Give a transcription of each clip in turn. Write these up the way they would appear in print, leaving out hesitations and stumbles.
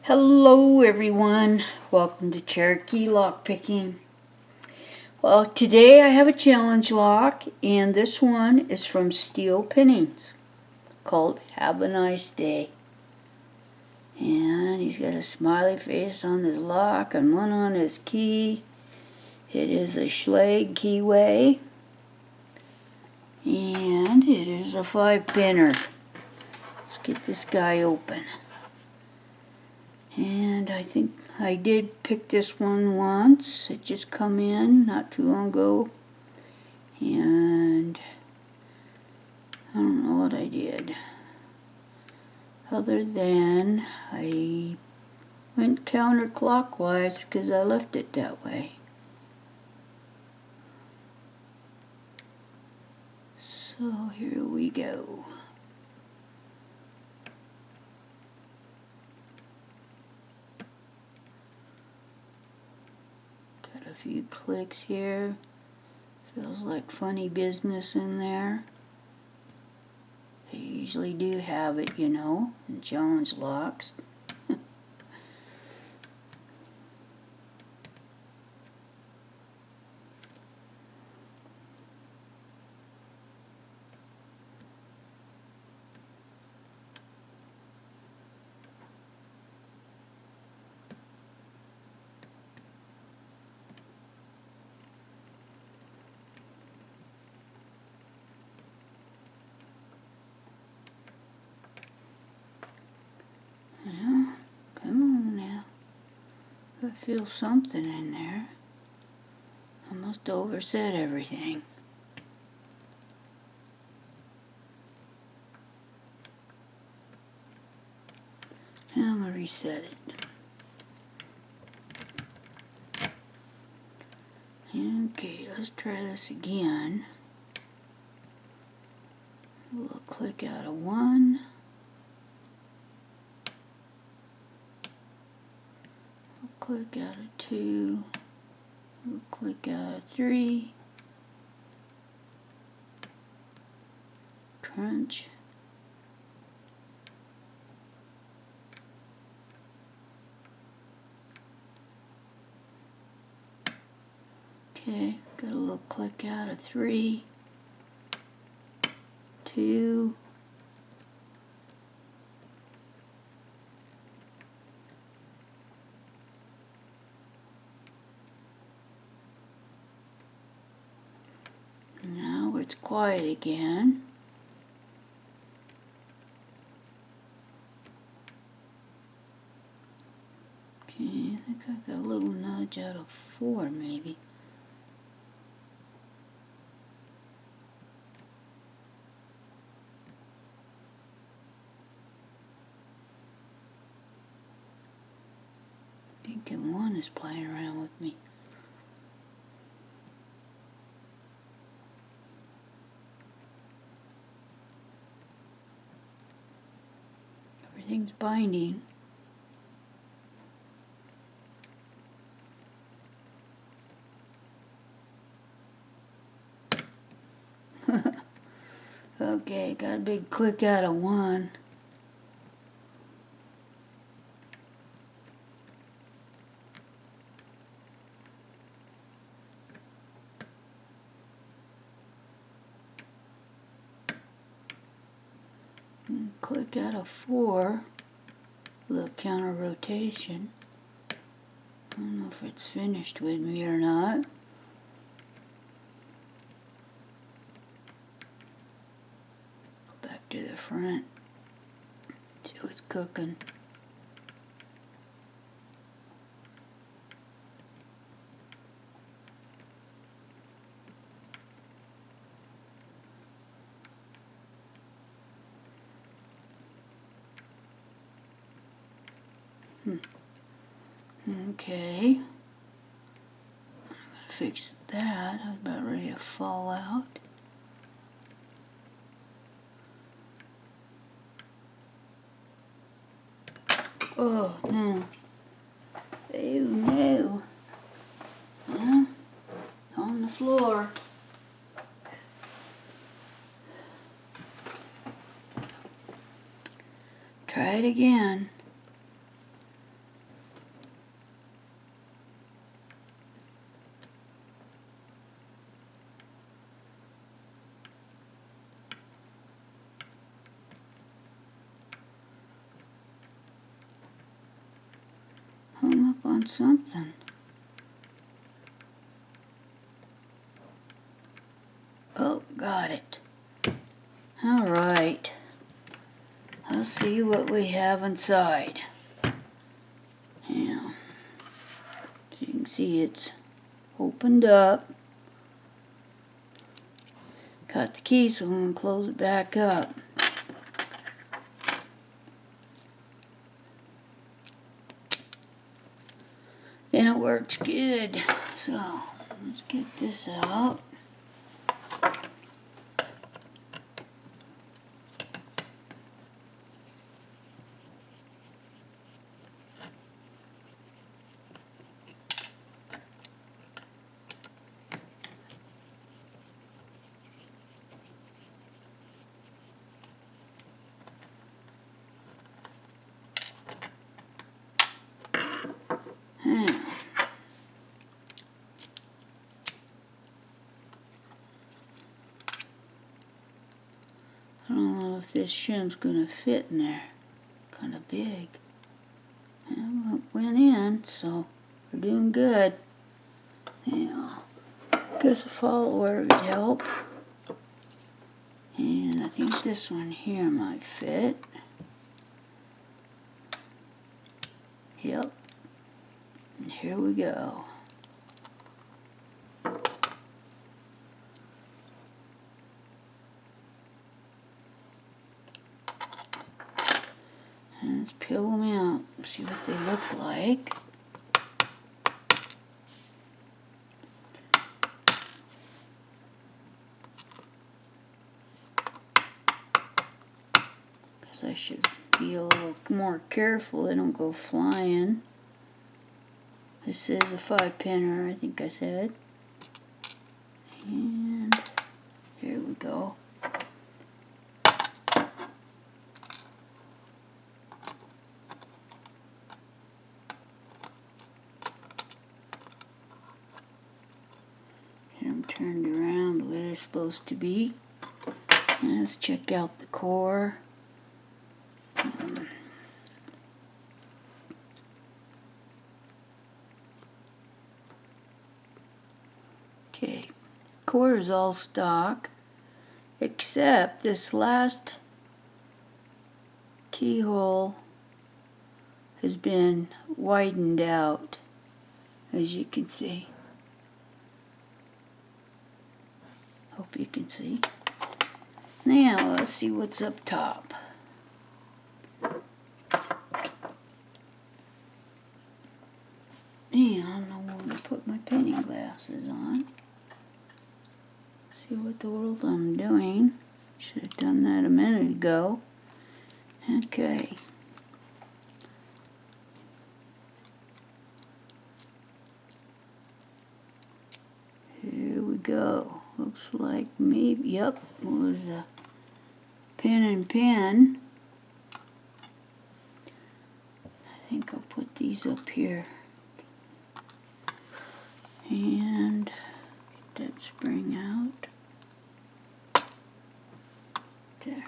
Hello everyone, welcome to Cherokee Lockpicking. Well, today I have a challenge lock, and this one is from Steel Pinnings, called Have a Nice Day. And he's got a smiley face on his lock and one on his key. It is a Schlage keyway, and it is a 5-pinner. Let's get this guy open. And I think I did pick this one once. It just come in not too long ago. And I don't know what I did. Other than I went counterclockwise because I left it that way. So here we go. Got a few clicks here. Feels like funny business in there. They usually do have it, you know, in challenge locks. Well, come on now. I feel something in there. I must have overset everything. Now I'm going to reset it. Okay, let's try this again. We'll click out of 1. We'll click out of 2. We'll click out of 3. Crunch. Okay, got a little click out of 3, 2, now it's quiet again. Okay, I think I got a little nudge out of 4 maybe. Thinking 1 is playing around with me. Everything's binding. Okay, got a big click out of 1. Click out of 4. A little counter rotation. I don't know if it's finished with me or not. Go back to the front. See what's cooking. Okay. I'm gonna fix that. I was about ready to fall out. Oh no. Oh no. Huh? On the floor. Try it again. on something. Oh, got it. All right. Let's see what we have inside. Yeah. As you can see, it's opened up. Got the key, so I'm going to close it back up. And it works good. So, let's get this out. I don't know if this shim's gonna fit in there. Kind of big. Well, it went in, so we're doing good. Yeah, guess a follower would help. And I think this one here might fit. Yep. And here we go. And let's peel them out, see what they look like. Because I should be a little more careful they don't go flying. This is a 5-pinner, I think I said. And here we go. Get them turned around the way they're supposed to be. And let's check out the core. Okay, core is all stock, except this last keyhole has been widened out, as you can see. Hope you can see. Now let's see what's up top. And I don't know when to put my pinning glasses on. See what the world I'm doing. Should have done that a minute ago. Okay. Here we go. Looks like maybe, yep, it was a pin and pin. I think I'll put these up here. And get that spring out. There.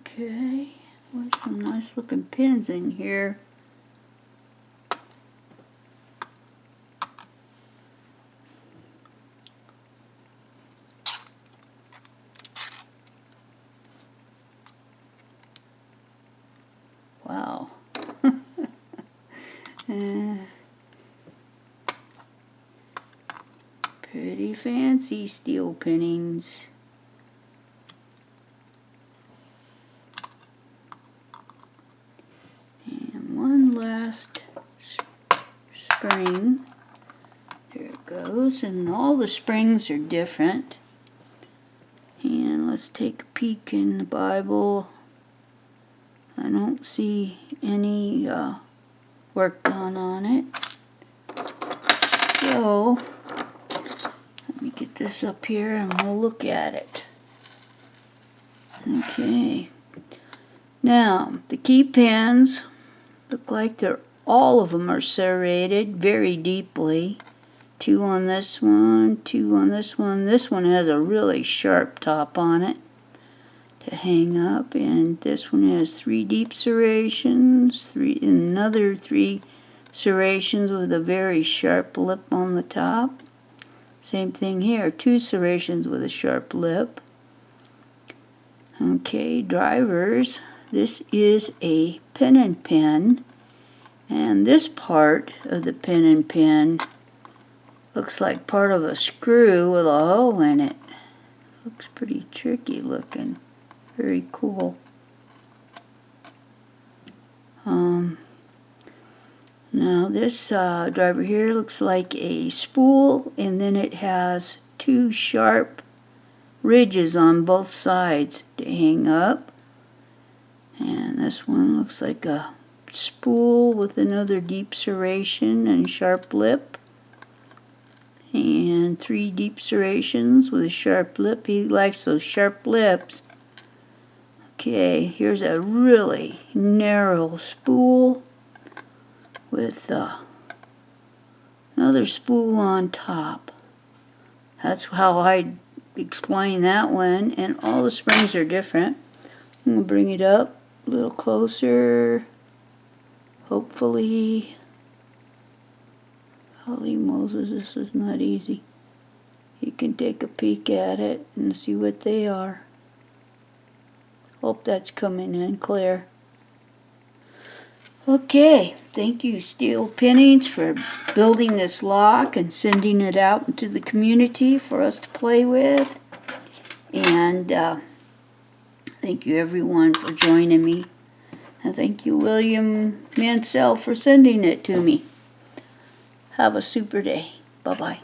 Okay, with some nice looking pins in here. Wow. Pretty fancy steel pinnings. And one last spring. There it goes. And all the springs are different. And let's take a peek in the Bible. I don't see any work done on it. So, let me get this up here and we'll look at it. Okay. Now, the key pins look like they're All of them are serrated very deeply. 2 on this one, 2 on this one. This one has a really sharp top on it to hang up, and this one has 3 deep serrations, another 3 serrations with a very sharp lip on the top. Same thing here, 2 serrations with a sharp lip. Okay, drivers. This is a pin and pin, and this part of the pin and pin looks like part of a screw with a hole in it. Looks pretty tricky looking. Very cool. Now this driver here looks like a spool, and then it has 2 sharp ridges on both sides to hang up. And this one looks like a spool with another deep serration and sharp lip. And 3 deep serrations with a sharp lip. He likes those sharp lips. Okay, here's a really narrow spool with another spool on top. That's how I explain that one, and all the springs are different. I'm going to bring it up a little closer. Hopefully, holy Moses, this is not easy. You can take a peek at it and see what they are. Hope that's coming in clear. Okay, thank you Steel Pinnings for building this lock and sending it out into the community for us to play with. And thank you everyone for joining me. And thank you William Mansell for sending it to me. Have a super day. Bye-bye.